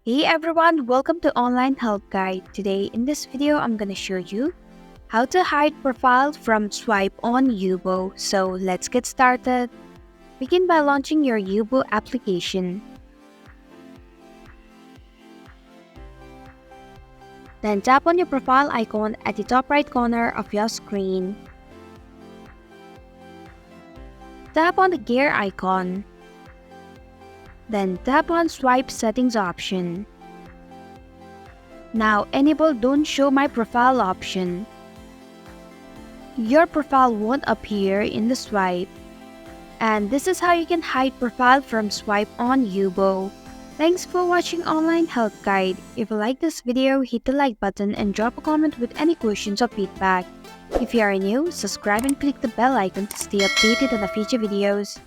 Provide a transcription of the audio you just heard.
Hey everyone, welcome to Online Help Guide. Today in this video, I'm gonna show you how to hide profile from swipe on Yubo. So let's get started. Begin by launching your Yubo application. Then tap on your profile icon at the top right corner of your screen. Tap on the gear icon. Then tap on Swipe Settings option. Now enable Don't Show My Profile option. Your profile won't appear in the swipe. And this is how you can hide profile from swipe on Yubo. Thanks for watching Online Help Guide. If you like this video, hit the like button and drop a comment with any questions or feedback. If you are new, subscribe and click the bell icon to stay updated on the future videos.